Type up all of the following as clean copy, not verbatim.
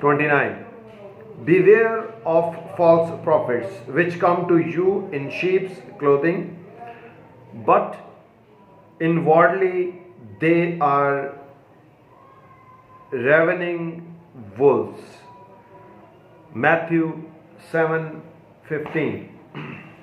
29। Beware of false prophets which come to you in sheep's clothing, but inwardly they are ravening wolves. Matthew 7:15।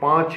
5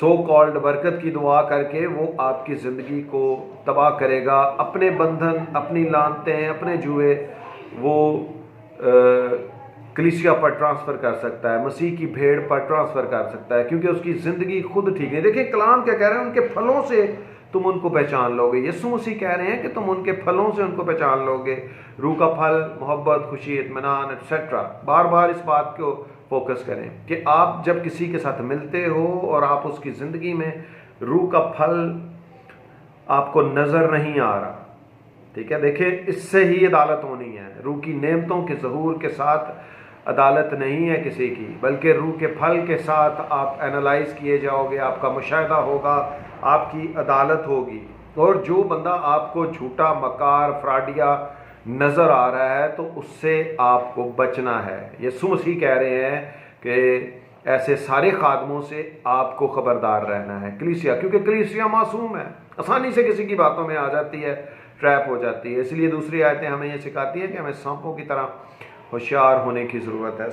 so called برکت کی دعا کر کے وہ آپ کی زندگی کو تباہ کرے گا. اپنے بندھن، اپنی لانتیں، اپنے جوئے وہ کلیسیا پر ٹرانسفر کر سکتا ہے، مسیح کی بھیڑ پر ٹرانسفر کر سکتا ہے، کیونکہ اس کی زندگی خود ٹھیک ہے. دیکھیں کلام کیا کہہ رہے ہیں، ان کے پھلوں سے تم ان کو پہچان لو گے. یسوع مسیح کہہ رہے ہیں کہ تم ان کے پھلوں سے ان کو پہچان لو گے. روح کا پھل محبت، خوشی، اطمینان ایٹسٹرا. بار بار اس بات کو فوکس کریں کہ آپ جب کسی کے ساتھ ملتے ہو اور آپ اس کی زندگی میں روح کا پھل آپ کو نظر نہیں آ رہا، ٹھیک ہے، دیکھیں اس سے ہی عدالت ہونی ہے. روح کی نعمتوں کے ظہور کے ساتھ عدالت نہیں ہے کسی کی، بلکہ روح کے پھل کے ساتھ آپ اینالائز کیے جاؤ گے، آپ کا مشاہدہ ہوگا، آپ کی عدالت ہوگی. اور جو بندہ آپ کو جھوٹا، مکار، فراڈیا نظر آ رہا ہے تو اس سے آپ کو بچنا ہے. یسوع مسیح کہہ رہے ہیں کہ ایسے سارے خادموں سے آپ کو خبردار رہنا ہے. کلیسیا، کیونکہ کلیسیا معصوم ہے، آسانی سے کسی کی باتوں میں آ جاتی ہے، ٹریپ ہو جاتی ہے. اس لیے دوسری آیتیں ہمیں یہ سکھاتی ہیں کہ ہمیں سانپوں کی طرح ہوشیار ہونے کی ضرورت ہے.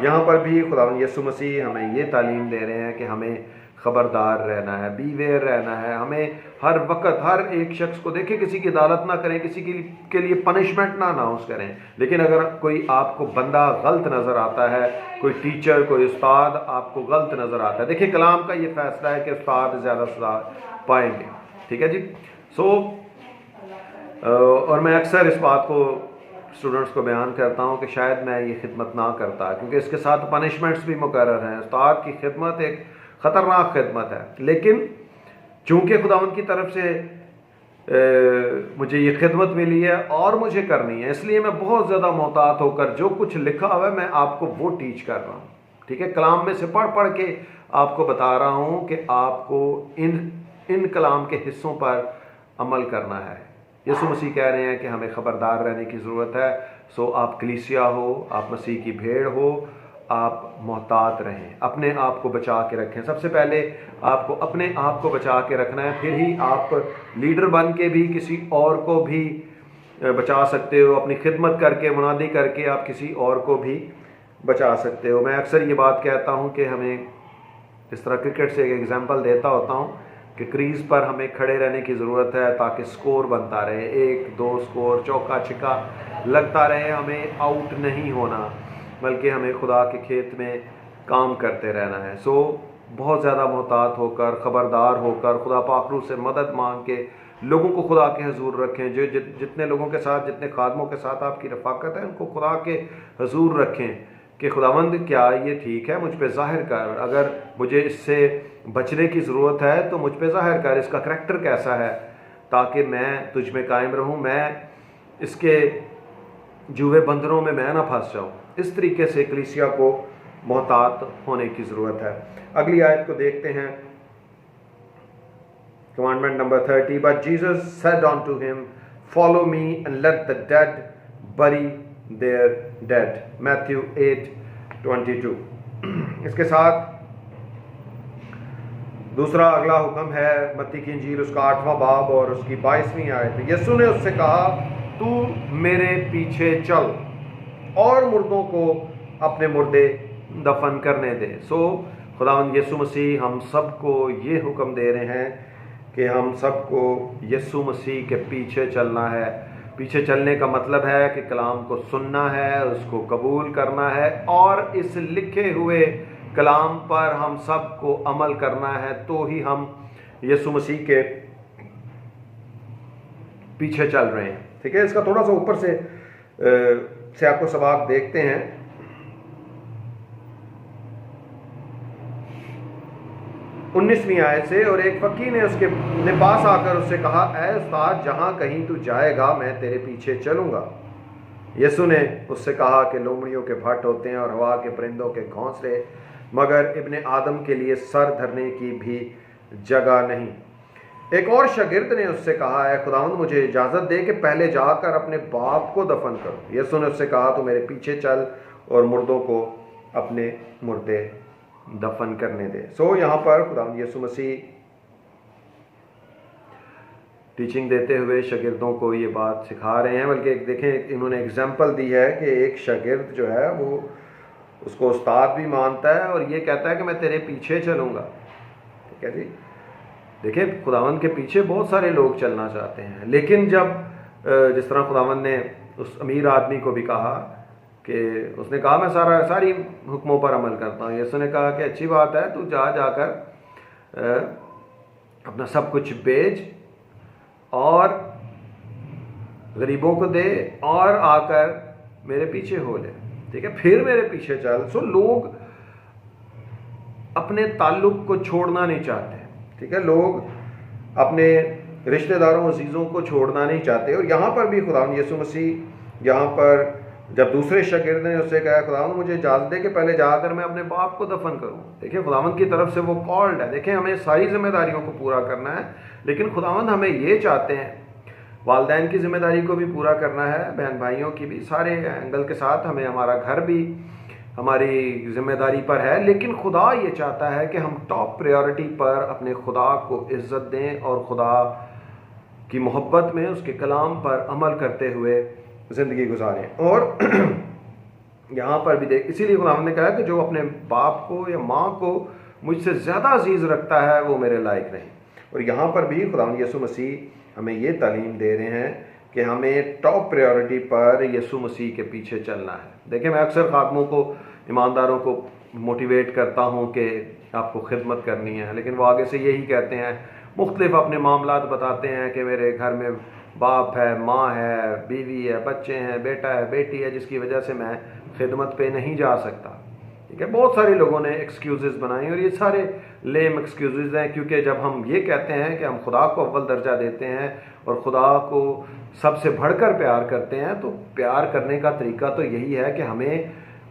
یہاں پر بھی خداوند یسوع مسیح ہمیں یہ تعلیم دے رہے ہیں کہ ہمیں خبردار رہنا ہے، بی ویئر رہنا ہے. ہمیں ہر وقت ہر ایک شخص کو دیکھیں، کسی کی عدالت نہ کریں، کسی کے لیے پنشمنٹ نہ اناؤنس کریں. لیکن اگر کوئی آپ کو بندہ غلط نظر آتا ہے، کوئی ٹیچر، کوئی استاد آپ کو غلط نظر آتا ہے، دیکھیں کلام کا یہ فیصلہ ہے کہ استاد زیادہ سزا پائیں گے. ٹھیک ہے جی. اور میں اکثر اس بات کو اسٹوڈنٹس کو بیان کرتا ہوں کہ شاید میں یہ خدمت نہ کرتا، کیونکہ اس کے ساتھ پنشمنٹس بھی مقرر ہیں. استاد کی خدمت ایک خطرناک خدمت ہے، لیکن چونکہ خداوند کی طرف سے مجھے یہ خدمت ملی ہے اور مجھے کرنی ہے، اس لیے میں بہت زیادہ محتاط ہو کر جو کچھ لکھا ہوا ہے میں آپ کو وہ ٹیچ کر رہا ہوں. ٹھیک ہے، کلام میں سے پڑھ پڑھ کے آپ کو بتا رہا ہوں کہ آپ کو ان کلام کے حصوں پر عمل کرنا ہے. یسوع مسیح کہہ رہے ہیں کہ ہمیں خبردار رہنے کی ضرورت ہے. آپ کلیسیا ہو، آپ مسیح کی بھیڑ ہو، آپ محتاط رہیں، اپنے آپ کو بچا کے رکھیں. سب سے پہلے آپ کو اپنے آپ کو بچا کے رکھنا ہے، پھر ہی آپ لیڈر بن کے بھی کسی اور کو بھی بچا سکتے ہو. اپنی خدمت کر کے، منادی کر کے آپ کسی اور کو بھی بچا سکتے ہو. میں اکثر یہ بات کہتا ہوں کہ ہمیں اس طرح کرکٹ سے ایک ایگزامپل دیتا ہوتا ہوں کہ کریز پر ہمیں کھڑے رہنے کی ضرورت ہے تاکہ سکور بنتا رہے، 1-2 سکور، چوکا چھکا لگتا رہے. ہمیں آؤٹ نہیں ہونا، بلکہ ہمیں خدا کے کھیت میں کام کرتے رہنا ہے. بہت زیادہ محتاط ہو کر، خبردار ہو کر، خدا پاک روح سے مدد مانگ کے لوگوں کو خدا کے حضور رکھیں. جو جتنے لوگوں کے ساتھ، جتنے خادموں کے ساتھ آپ کی رفاقت ہے، ان کو خدا کے حضور رکھیں کہ خداوند کیا یہ ٹھیک ہے، مجھ پہ ظاہر کر. اگر مجھے اس سے بچنے کی ضرورت ہے تو مجھ پہ ظاہر کر، اس کا کریکٹر کیسا ہے، تاکہ میں تجھ میں قائم رہوں، میں اس کے جوئے بندروں میں نہ پھنس جاؤں. اس طریقے سے کلیسیا کو محتاط ہونے کی ضرورت ہے. اگلی آیت کو دیکھتے ہیں، commandment number 30. But Jesus said unto him, Follow me and let the dead bury their dead. Matthew 8:22. اس کے ساتھ دوسرا اگلا حکم ہے متی کی انجیل اس کا 8واں باب اور اس کی 22ویں آیت میں. یسوع نے اس سے کہا، تو میرے پیچھے چل اور مردوں کو اپنے مردے دفن کرنے دے. خداوند یسوع مسیح ہم سب کو یہ حکم دے رہے ہیں کہ ہم سب کو یسوع مسیح کے پیچھے چلنا ہے. پیچھے چلنے کا مطلب ہے کہ کلام کو سننا ہے، اس کو قبول کرنا ہے اور اس لکھے ہوئے کلام پر ہم سب کو عمل کرنا ہے، تو ہی ہم یسوع مسیح کے پیچھے چل رہے ہیں. ٹھیک ہے، اس کا تھوڑا سا اوپر سے آپ کو سبق دیکھتے ہیں. 19ویں آیت سے، اور ایک فقیر نے اس کے پاس آ کر اس سے کہا، اے استاد، جہاں کہیں تو جائے گا میں تیرے پیچھے چلوں گا. یسوع نے اس سے کہا کہ لومڑیوں کے بھٹ ہوتے ہیں اور ہوا کے پرندوں کے گھونسلے، مگر ابن آدم کے لیے سر دھرنے کی بھی جگہ نہیں. ایک اور شاگرد نے اس سے کہا، اے خداوند، مجھے اجازت دے کہ پہلے جا کر اپنے باپ کو دفن کروں. یسوع نے اس سے کہا، تو میرے پیچھے چل اور مردوں کو اپنے مردے دفن کرنے دے. یہاں پر خداوند یسوع مسیح ٹیچنگ دیتے ہوئے شاگردوں کو یہ بات سکھا رہے ہیں. بلکہ دیکھیں انہوں نے اگزامپل دی ہے کہ ایک شاگرد جو ہے وہ اس کو استاد بھی مانتا ہے اور یہ کہتا ہے کہ میں تیرے پیچھے چلوں گا. ٹھیک ہے جی. دیکھیں خداوند کے پیچھے بہت سارے لوگ چلنا چاہتے ہیں، لیکن جب جس طرح خداوند نے اس امیر آدمی کو بھی کہا کہ اس نے کہا میں ساری حکموں پر عمل کرتا ہوں، یسوع نے کہا کہ اچھی بات ہے، تو جا کر اپنا سب کچھ بیچ اور غریبوں کو دے اور آ کر میرے پیچھے ہو لے، ٹھیک ہے، پھر میرے پیچھے چل. سو لوگ اپنے تعلق کو چھوڑنا نہیں چاہتے، ٹھیک ہے، لوگ اپنے رشتہ داروں عزیزوں کو چھوڑنا نہیں چاہتے. اور یہاں پر بھی خداوند یسوع مسیح یہاں پر جب دوسرے شاگرد نے اس سے کہا خداوند مجھے اجازت دے کہ پہلے جا کر میں اپنے باپ کو دفن کروں. دیکھیں خداوند کی طرف سے وہ کالڈ ہے. دیکھیں ہمیں ساری ذمہ داریوں کو پورا کرنا ہے، لیکن خداوند ہمیں یہ چاہتے ہیں، والدین کی ذمہ داری کو بھی پورا کرنا ہے، بہن بھائیوں کی بھی، سارے اینگل کے ساتھ ہمیں ہمارا گھر بھی ہماری ذمہ داری پر ہے. لیکن خدا یہ چاہتا ہے کہ ہم ٹاپ پریورٹی پر اپنے خدا کو عزت دیں اور خدا کی محبت میں اس کے کلام پر عمل کرتے ہوئے زندگی گزاریں. اور یہاں پر بھی دیکھ، اسی لیے خداوند نے کہا کہ جو اپنے باپ کو یا ماں کو مجھ سے زیادہ عزیز رکھتا ہے وہ میرے لائق نہیں. اور یہاں پر بھی خداوند یسوع مسیح ہمیں یہ تعلیم دے رہے ہیں کہ ہمیں ٹاپ پریورٹی پر یسوع مسیح کے پیچھے چلنا ہے. دیکھیں میں اکثر خادموں کو، ایمانداروں کو موٹیویٹ کرتا ہوں کہ آپ کو خدمت کرنی ہے، لیکن وہ آگے سے یہی کہتے ہیں، مختلف اپنے معاملات بتاتے ہیں کہ میرے گھر میں باپ ہے، ماں ہے، بیوی ہے، بچے ہیں، بیٹا ہے، بیٹی ہے، جس کی وجہ سے میں خدمت پہ نہیں جا سکتا. ٹھیک ہے، بہت سارے لوگوں نے ایکسکیوزز بنائی اور یہ سارے لیم ایکسکیوزز ہیں، کیونکہ جب ہم یہ کہتے ہیں کہ ہم خدا کو اول درجہ دیتے ہیں اور خدا کو سب سے بڑھ کر پیار کرتے ہیں، تو پیار کرنے کا طریقہ تو یہی ہے کہ ہمیں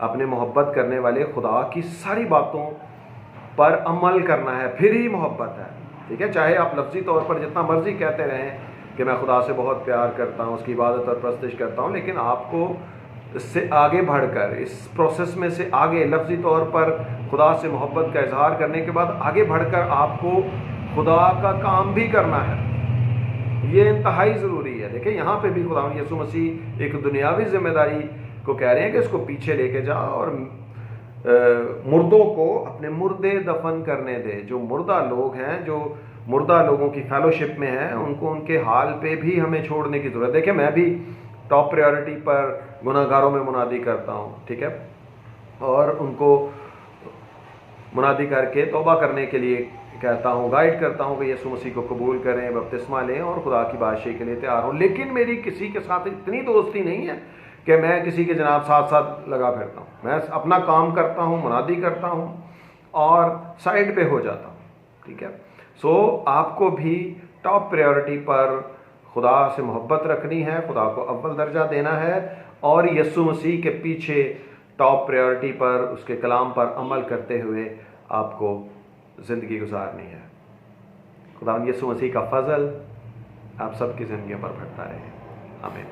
اپنے محبت کرنے والے خدا کی ساری باتوں پر عمل کرنا ہے، پھر ہی محبت ہے. ٹھیک ہے، چاہے آپ لفظی طور پر جتنا مرضی کہتے رہیں کہ میں خدا سے بہت پیار کرتا ہوں، اس کی عبادت اور پرستش کرتا ہوں، لیکن آپ کو اس سے آگے بڑھ کر، اس پروسیس میں سے آگے لفظی طور پر خدا سے محبت کا اظہار کرنے کے بعد آگے بڑھ کر آپ کو خدا کا کام بھی کرنا ہے. یہ انتہائی ضروری ہے. دیکھیں یہاں پہ بھی خدا یسوع مسیح ایک دنیاوی ذمہ داری کو کہہ رہے ہیں کہ اس کو پیچھے لے کے جا اور مردوں کو اپنے مردے دفن کرنے دے. جو مردہ لوگ ہیں، جو مردہ لوگوں کی فیلوشپ میں ہیں، ان کو ان کے حال پہ بھی ہمیں چھوڑنے کی ضرورت ہے. دیکھیں میں بھی ٹاپ پریورٹی پر گناہ گاروں میں منادی کرتا ہوں، ٹھیک ہے، اور ان کو منادی کر کے توبہ کرنے کے لیے کہتا ہوں، گائیڈ کرتا ہوں کہ یسوع مسیح کو قبول کریں، بپتسمہ لیں اور خدا کی بادشاہی کے لیے تیار ہوں. لیکن میری کسی کے ساتھ اتنی دوستی نہیں ہے کہ میں کسی کے جناب ساتھ لگا پھرتا ہوں. میں اپنا کام کرتا ہوں، منادی کرتا ہوں اور سائڈ پہ ہو جاتا ہوں. ٹھیک ہے، سو آپ کو بھی ٹاپ پریورٹی پر خدا سے محبت رکھنی ہے، خدا کو اول درجہ دینا ہے اور یسوع مسیح کے پیچھے ٹاپ پریورٹی پر اس کے کلام پر عمل کرتے ہوئے آپ کو زندگی گزارنی ہے. خدا یسوع مسیح کا فضل آپ سب کی زندگیوں پر بڑھتا رہے. آمین.